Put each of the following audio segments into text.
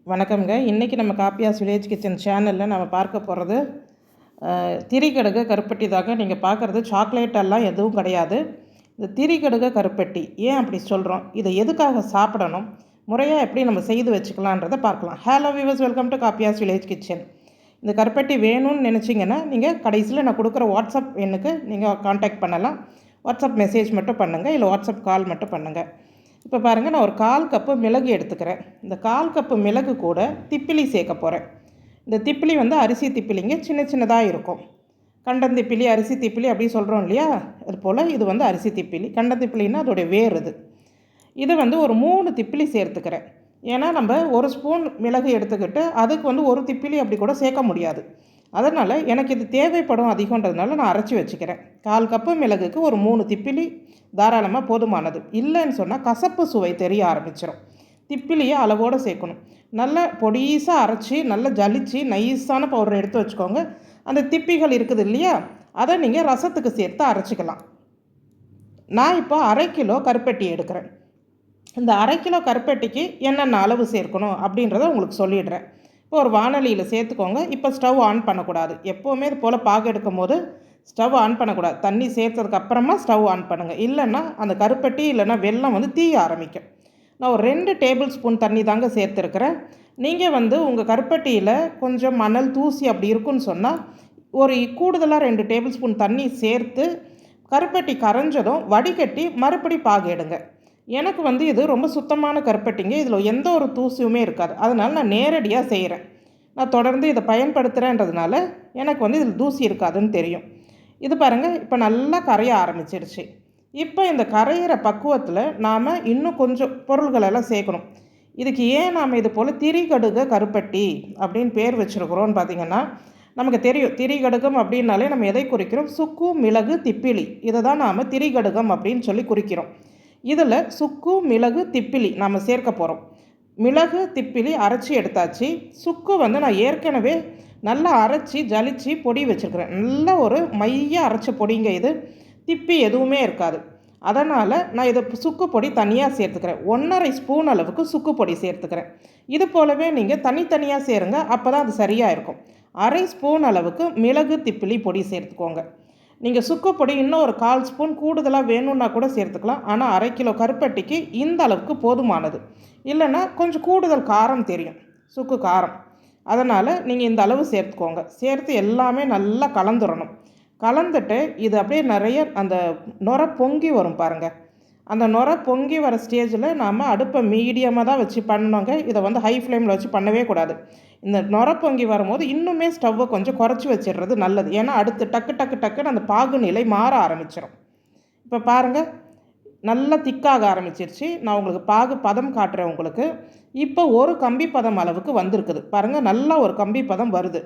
வணக்கம்ங்க. இன்றைக்கி நம்ம காப்பியாஸ் வில்லேஜ் கிச்சன் சேனலில் நம்ம பார்க்க போகிறது திரிகடுக கருப்பட்டி தாங்க. நீங்கள் பார்க்குறது சாக்லேட்டெல்லாம் எதுவும் கிடையாது. இந்த திரிகடுக கருப்பட்டி ஏன் அப்படி சொல்கிறோம், இதை எதுக்காக சாப்பிடணும், முறையாக எப்படி நம்ம செய்து வச்சுக்கலான்றதை பார்க்கலாம். Hello viewers, welcome to காப்பியாஸ் village kitchen. இந்த கருப்பட்டி வேணும்னு நினச்சிங்கன்னா நீங்கள் கடைசியில் நான் கொடுக்குற வாட்ஸ்அப் எண்ணுக்கு நீங்கள் காண்டாக்ட் பண்ணலாம். வாட்ஸ்அப் மெசேஜ் மட்டும் பண்ணுங்கள், இல்லை வாட்ஸ்அப் கால் மட்டும் பண்ணுங்கள். இப்போ பாருங்கள், நான் ஒரு 1/4 கப்பு மிளகு எடுத்துக்கிறேன். இந்த 1/4 கப்பு மிளகு கூட திப்பிலி சேர்க்க போகிறேன். இந்த திப்பிலி அரிசி திப்பிலிங்க, சின்ன சின்னதாக இருக்கும். கண்டந்திப்பிலி, அரிசி திப்பிலி அப்படி சொல்கிறோம் இல்லையா, அது போல் இது அரிசி திப்பிலி. கண்டந்திப்பிலின்னா அதோடைய வேர் இது. இது ஒரு 3 திப்பிலி சேர்த்துக்கிறேன். ஏன்னா நம்ம ஒரு ஸ்பூன் மிளகு எடுத்துக்கிட்டு அதுக்கு ஒரு திப்பிலி அப்படி கூட சேர்க்க முடியாது. அதனால் எனக்கு இது தேவைப்படும் அதிகன்றதுனால நான் அரைச்சி வச்சுக்கிறேன். 1/4 கப்பு மிளகுக்கு ஒரு 3 திப்பிலி தாராளமாக போதுமானது. இல்லைன்னு சொன்னால் கசப்பு சுவை தெரிய ஆரம்பிச்சிடும். திப்பிலியை அளவோடு சேர்க்கணும். நல்லா பொடிசாக அரைச்சி நல்லா ஜலிச்சு நைஸான பவுடர் எடுத்து வச்சுக்கோங்க. அந்த திப்பிகள் இருக்குது இல்லையா, அதை நீங்கள் ரசத்துக்கு சேர்த்து அரைச்சிக்கலாம். நான் இப்போ 1/2 கிலோ கருப்பட்டி எடுக்கிறேன். இந்த 1/2 கிலோ கருப்பட்டிக்கு என்னென்ன அளவு சேர்க்கணும் அப்படின்றத உங்களுக்கு சொல்லிடுறேன். இப்போ ஒரு வானலியில் சேர்த்துக்கோங்க. இப்போ ஸ்டவ் ஆன் பண்ணக்கூடாது. எப்போவுமே இது போல் பாகு எடுக்கும் போது ஸ்டவ் ஆன் பண்ணக்கூடாது. தண்ணி சேர்த்ததுக்கப்புறமா ஸ்டவ் ஆன் பண்ணுங்கள். இல்லைன்னா அந்த கருப்பட்டி இல்லைன்னா வெல்லம் தீய ஆரம்பிக்கும். நான் ஒரு 2 டேபிள் ஸ்பூன் தண்ணி தாங்க சேர்த்துருக்கிறேன். நீங்கள் உங்கள் கருப்பட்டியில் கொஞ்சம் மணல் தூசி அப்படி இருக்குன்னு சொன்னால் ஒரு கூடுதலாக 2 டேபிள் ஸ்பூன் தண்ணி சேர்த்து கருப்பட்டி கரைஞ்சதும் வடிகட்டி மறுபடி பாகு எடுங்க. எனக்கு இது ரொம்ப சுத்தமான கருப்பட்டிங்க. இதில் எந்த ஒரு தூசியுமே இருக்காது. அதனால் நான் நேரடியாக செய்கிறேன். நான் தொடர்ந்து இதை பயன்படுத்துகிறேன்றதுனால எனக்கு இதில் தூசி இருக்காதுன்னு தெரியும். இது பாருங்கள், இப்போ நல்லா கரைய ஆரம்பிச்சிருச்சு. இப்போ இந்த கரையிற பக்குவத்தில் நாம் இன்னும் கொஞ்சம் பொருள்களெல்லாம் சேர்க்கணும். இதுக்கு ஏன் நாம் இது போல் திரிகடுக கருப்பட்டி அப்படின்னு பேர் வச்சுருக்குறோன்னு பார்த்திங்கன்னா, நமக்கு தெரியும் திரிகடுகம் அப்படின்னாலே நம்ம எதை குறிக்கிறோம், சுக்கு, மிளகு, திப்பிலி, இதை தான் நாம் திரிகடுகம் அப்படின்னு சொல்லி குறிக்கிறோம். இதில் சுக்கு, மிளகு, திப்பிலி நாம் சேர்க்க போகிறோம். மிளகு, திப்பிலி அரைச்சி எடுத்தாச்சு. சுக்கு நான் ஏற்கனவே நல்லா அரைச்சி ஜலிச்சு பொடி வச்சுருக்கிறேன். நல்ல ஒரு மையாக அரைச்ச பொடிங்க இது. திப்பி எதுவுமே இருக்காது. அதனால் நான் இதை சுக்கு பொடி தனியாக சேர்த்துக்கிறேன். 1/2 ஸ்பூன் அளவுக்கு சுக்கு பொடி சேர்த்துக்கிறேன். இது போலவே நீங்கள் தனித்தனியாக சேருங்க, அப்போ தான் அது சரியாக இருக்கும். 1/2 ஸ்பூன் அளவுக்கு மிளகு, திப்பிலி பொடி சேர்த்துக்கோங்க. நீங்கள் சுக்கு பொடி இன்னும் ஒரு 1/4 ஸ்பூன் கூடுதலாக வேணும்னா கூட சேர்த்துக்கலாம். ஆனால் 1/2 கிலோ கருப்பட்டிக்கு இந்த அளவுக்கு போதுமானது. இல்லைன்னா கொஞ்சம் கூடுதல் காரம் தெரியும், சுக்கு காரம். அதனால் நீங்கள் இந்த அளவு சேர்த்துக்கோங்க. சேர்த்து எல்லாமே நல்லா கலந்துடணும். கலந்துட்டு இது அப்படியே நிறைய அந்த நுரை பொங்கி வரும் பாருங்கள். அந்த நுரை பொங்கி வர ஸ்டேஜில் நாம் அடுப்பை மீடியமாக தான் வச்சு பண்ணணுங்க. இதை ஹை ஃப்ளேமில் வச்சு பண்ணவே கூடாது. இந்த நுரை பொங்கி வரும்போது இன்னுமே ஸ்டவ்வை கொஞ்சம் குறைச்சி வச்சிடுறது நல்லது. ஏன்னா அடுத்து டக்கு டக்கு டக்குன்னு அந்த பாகு நிலை மாற ஆரம்பிச்சிடும். இப்போ பாருங்கள், நல்லா திக்காக ஆரம்பிச்சிருச்சு. நான் உங்களுக்கு பாகு பதம் காட்டுறேன் உங்களுக்கு. இப்போ ஒரு கம்பி பதம் அளவுக்கு வந்திருக்குது பாருங்கள். நல்லா ஒரு கம்பி பதம் வருது.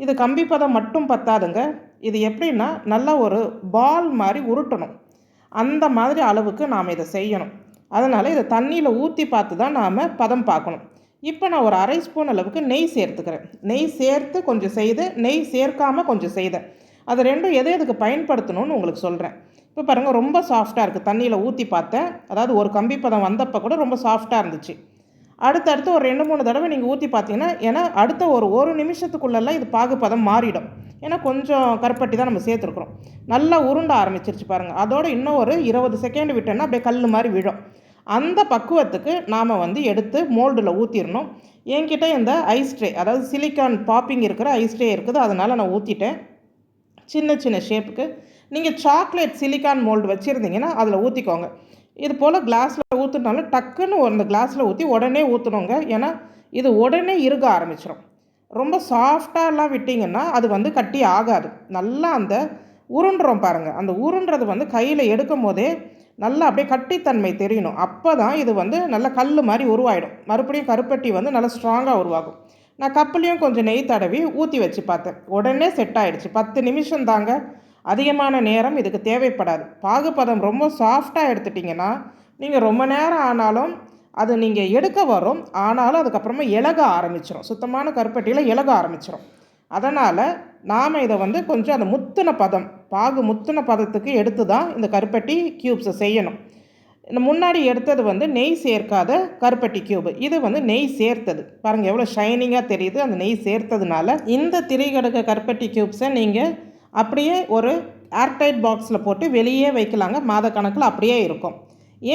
இது கம்பி பதம் மட்டும் பத்தாதுங்க. இது எப்படின்னா நல்லா ஒரு பால் மாதிரி உருட்டணும். அந்த மாதிரி அளவுக்கு நாம் இதை செய்யணும். அதனால் இதை தண்ணியில் ஊற்றி பார்த்து தான் நாம் பதம் பார்க்கணும். இப்போ நான் ஒரு 1/2 ஸ்பூன் அளவுக்கு நெய் சேர்த்துக்கிறேன். நெய் சேர்த்து கொஞ்சம் செய்து, நெய் சேர்க்காமல் கொஞ்சம் செய்தேன். அது ரெண்டும் எதுக்கு பயன்படுத்தணும்னு உங்களுக்கு சொல்கிறேன். இப்போ பாருங்கள், ரொம்ப சாஃப்டாக இருக்குது. தண்ணியில் ஊற்றி பார்த்தேன். அதாவது ஒரு கம்பி பதம் வந்தப்போ கூட ரொம்ப சாஃப்டாக இருந்துச்சு. அடுத்தடுத்து ஒரு 2-3 தடவை நீங்கள் ஊற்றி பார்த்தீங்கன்னா, ஏன்னா அடுத்த ஒரு நிமிஷத்துக்குள்ளெல்லாம் இது பாகு பதம் மாறிடும். ஏன்னா கொஞ்சம் கருப்பட்டி தான் நம்ம சேர்த்துருக்குறோம். நல்லா உருண்ட ஆரம்பிச்சிருச்சு பாருங்கள். அதோடு இன்னும் ஒரு 20 செகண்ட் விட்டோன்னா அப்படியே கல் மாதிரி விழும். அந்த பக்குவத்துக்கு நாம் எடுத்து மோல்டில் ஊற்றிடணும். என்கிட்ட இந்த ஐஸ் ட்ரே, அதாவது சிலிக்கான் பாப்பிங் இருக்கிற ஐஸ் ட்ரே இருக்குது. அதனால் நான் ஊற்றிட்டேன். சின்ன சின்ன ஷேப்புக்கு நீங்கள் சாக்லேட் சிலிக்கான் மோல்டு வச்சுருந்தீங்கன்னா அதில் ஊற்றிக்கோங்க. இது போல் கிளாஸில் ஊற்றுனாலும் டக்குன்னு அந்த கிளாஸில் ஊற்றி உடனே ஊற்றணுங்க. ஏன்னா இது உடனே இறுக ஆரம்பிச்சிடும். ரொம்ப சாஃப்டாலாம் விட்டிங்கன்னா அது கட்டி ஆகாது. நல்லா அந்த உருண்டுறோம் பாருங்கள். அந்த உருண்டுறது கையில் எடுக்கும் போதே நல்லா அப்படியே கட்டித்தன்மை தெரியணும். அப்போ தான் இது நல்லா கல் மாதிரி உருவாயிடும். மறுபடியும் கருப்பட்டி நல்லா ஸ்ட்ராங்காக உருவாகும். நான் கப்புலேயும் கொஞ்சம் நெய் தடவி ஊற்றி வச்சு பார்த்தேன். உடனே செட் ஆகிடுச்சு. 10 நிமிஷம் தாங்க, அதிகமான நேரம் இதுக்கு தேவைப்படாது. பாகுபதம் ரொம்ப சாஃப்டாக எடுத்துட்டிங்கன்னா நீங்கள் ரொம்ப நேரம் ஆனாலும் அது நீங்கள் எடுக்க வரும். ஆனாலும் அதுக்கப்புறமா இலக ஆரம்பிச்சிடும். சுத்தமான கருப்பட்டியில் இலக ஆரம்பிச்சிடும். அதனால் நாம் இதை கொஞ்சம் அந்த முத்தின பதம், பாகு முத்தின பதத்துக்கு எடுத்து தான் இந்த கருப்பட்டி க்யூப்ஸை செய்யணும். இந்த முன்னாடி எடுத்தது வந்து நெய் சேர்க்காத கருப்பட்டி க்யூபு. இது வந்து நெய் சேர்த்தது. பாருங்கள் எவ்வளோ ஷைனிங்காக தெரியுது அந்த நெய் சேர்த்ததுனால. இந்த திரிகடுக கருப்பட்டி க்யூப்ஸை நீங்கள் அப்படியே ஒரு ஏர்டைட் பாக்ஸில் போட்டு வெளியே வைக்கலாங்க. மாத கணக்கில் அப்படியே இருக்கும்.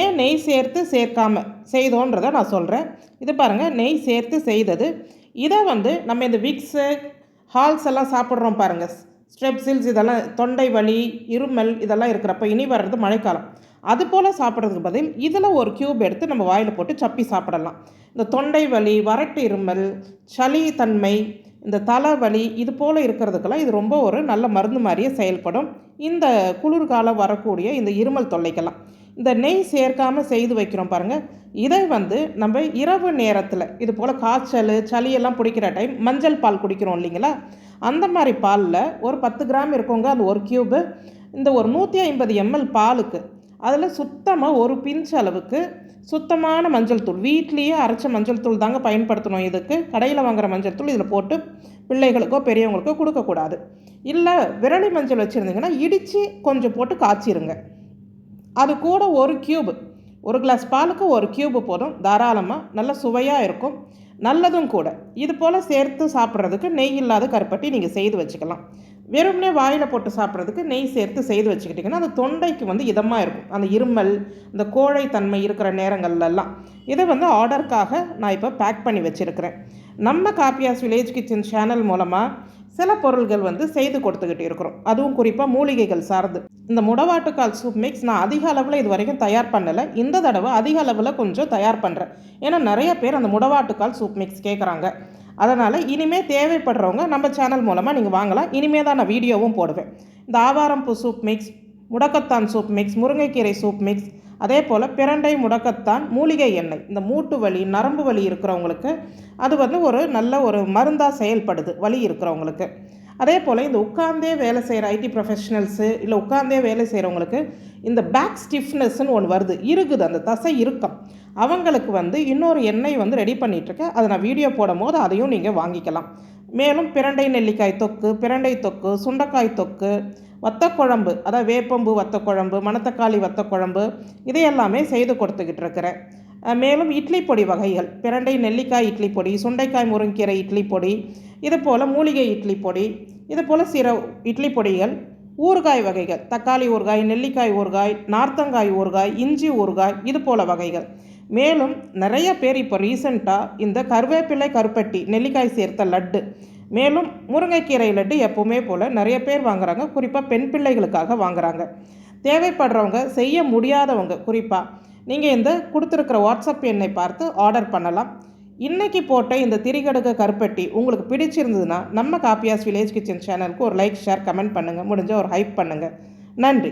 ஏன் நெய் சேர்த்து சேர்க்காமல் செய்தோன்றதை நான் சொல்கிறேன். இது பாருங்கள் நெய் சேர்த்து செய்தது. இதை வந்து நம்ம இந்த விக்ஸு ஹால்ஸ் எல்லாம் சாப்பிட்றோம் பாருங்கள், ஸ்ட்ரெப்சில்ஸ், இதெல்லாம் தொண்டை வலி, இருமல் இதெல்லாம் இருக்கிறப்ப, இனி வர்றது மழைக்காலம், அது போல் சாப்பிட்றதுக்கு பதில் இதில் ஒரு க்யூப் எடுத்து நம்ம வாயில் போட்டு சப்பி சாப்பிடலாம். இந்த தொண்டை வலி, வறட்டு இருமல், சளி தன்மை, இந்த தலைவலி இது போல் இருக்கிறதுக்கெல்லாம் இது ரொம்ப ஒரு நல்ல மருந்து மாதிரியே செயல்படும். இந்த குளிர்காலம் வரக்கூடிய இந்த இருமல் தொல்லைக்கெல்லாம் இந்த நெய் சேர்க்காமல் செய்து வைக்கிறோம் பாருங்கள். இதை வந்து நம்ம இரவு நேரத்தில் இது போல் காய்ச்சல் சளியெல்லாம் பிடிக்கிற டைம் மஞ்சள் பால் குடிக்கிறோம் இல்லைங்களா, அந்த மாதிரி பாலில் ஒரு 10 கிராம் இருக்குங்க அந்த ஒரு க்யூபு. இந்த ஒரு 150 ml பாலுக்கு அதில் சுத்தமாக ஒரு பிஞ்ச் அளவுக்கு சுத்தமான மஞ்சள் தூள், வீட்லேயே அரைச்ச மஞ்சள் தூள் தாங்க பயன்படுத்தணும். இதுக்கு கடையில் வாங்குகிற மஞ்சள் தூள் இதில் போட்டு பிள்ளைகளுக்கோ பெரியவங்களுக்கோ கொடுக்கக்கூடாது. இல்லை விரலி மஞ்சள் வச்சுருந்தீங்கன்னா இடித்து கொஞ்சம் போட்டு காய்ச்சிருங்க. அது கூட ஒரு க்யூபு, ஒரு கிளாஸ் பாலுக்கு ஒரு க்யூபு போதும், தாராளமாக நல்ல சுவையாக இருக்கும், நல்லதும் கூட. இது போல் சேர்த்து சாப்பிட்றதுக்கு நெய் இல்லாத கருப்பட்டி நீங்கள் செய்து வச்சுக்கலாம். வெறுமனே வாயில் போட்டு சாப்பிட்றதுக்கு நெய் சேர்த்து செய்து வச்சுக்கிட்டிங்கன்னா அது தொண்டைக்கு வந்து இதமாக இருக்கும். அந்த இருமல், இந்த கோழை தன்மை இருக்கிற நேரங்கள்லாம் இதை வந்து ஆர்டருக்காக நான் இப்போ பேக் பண்ணி வச்சுருக்கிறேன். நம்ம காப்பியாஸ் வில்லேஜ் கிச்சன் சேனல் மூலமாக சில பொருள்கள் வந்து செய்து கொடுத்துக்கிட்டு இருக்கிறோம். அதுவும் குறிப்பாக மூலிகைகள் சார்ந்து. இந்த முடவாட்டுக்கால் சூப் மிக்ஸ் நான் அதிக அளவில் இது வரைக்கும் தயார் பண்ணலை. இந்த தடவை அதிக அளவில் கொஞ்சம் தயார் பண்ணுறேன். ஏன்னா நிறைய பேர் அந்த முடவாட்டுக்கால் சூப் மிக்ஸ் கேட்குறாங்க. அதனால் இனிமேல் தேவைப்படுறவங்க நம்ம சேனல் மூலமாக நீங்கள் வாங்கலாம். இனிமேல் தான் நான் வீடியோவும் போடுவேன். இந்த ஆவாரம்பூ சூப் மிக்ஸ், முடக்கத்தான் சூப் மிக்ஸ், முருங்கைக்கீரை சூப் மிக்ஸ், அதே போல் பிரண்டை, முடக்கத்தான், மூலிகை எண்ணெய், இந்த மூட்டு வலி நரம்பு வலி இருக்கிறவங்களுக்கு அது வந்து ஒரு நல்ல ஒரு மருந்தாக செயல்படுது வலி இருக்கிறவங்களுக்கு. அதே போல் இந்த உட்கார்ந்தே வேலை செய்கிற ஐடி ப்ரொஃபஷனல்ஸு, இல்லை உட்கார்ந்தே வேலை செய்கிறவங்களுக்கு இந்த பேக் ஸ்டிஃப்னஸ்ன்னு ஒன்று வருது, இருக்குது அந்த தசை இறுக்கம், அவங்களுக்கு வந்து இன்னொரு எண்ணெய் வந்து ரெடி பண்ணிகிட்ருக்கேன். அதை நான் வீடியோ போடும் போது அதையும் நீங்கள் வாங்கிக்கலாம். மேலும் பிரண்டை நெல்லிக்காய் தொக்கு, பிரண்டை தொக்கு, சுண்டைக்காய் தொக்கு, வத்தக்குழம்பு, அதாவது வேப்பம்பூ வத்தக்குழம்பு, மணத்தக்காளி வத்தக்குழம்பு, இதையெல்லாமே செய்து கொடுத்துக்கிட்டு இருக்கிறேன். மேலும் இட்லி பொடி வகைகள், பிரண்டை நெல்லிக்காய் இட்லி பொடி, சுண்டைக்காய் முருங்கீரை இட்லி பொடி, இது போல் மூலிகை இட்லி பொடி, இது போல் சில இட்லி பொடிகள், ஊறுகாய் வகைகள், தக்காளி ஊறுகாய், நெல்லிக்காய் ஊறுகாய், நார்த்தங்காய் ஊறுகாய், இஞ்சி ஊறுகாய், இது போல் வகைகள். மேலும் நிறைய பேர் இப்போ ரீசெண்டாக இந்த கருவேப்பிலை கருப்பட்டி நெல்லிக்காய் சேர்த்த லட்டு, மேலும் முருங்கைக்கீரை லட்டு எப்போவுமே போல் நிறைய பேர் வாங்குகிறாங்க. குறிப்பாக பெண் பிள்ளைகளுக்காக வாங்குகிறாங்க. தேவைப்படுறவங்க, செய்ய முடியாதவங்க குறிப்பாக நீங்கள் இந்த கொடுத்துருக்கிற வாட்ஸ்அப் எண்ணை பார்த்து ஆர்டர் பண்ணலாம். இன்றைக்கி போட்ட இந்த திரிகடுக கருப்பட்டி உங்களுக்கு பிடிச்சிருந்ததுன்னா நம்ம காப்பியாஸ் வில்லேஜ் கிச்சன் சேனலுக்கு ஒரு லைக், ஷேர், கமெண்ட் பண்ணுங்கள். முடிஞ்சால் ஒரு ஹைப் பண்ணுங்கள். நன்றி.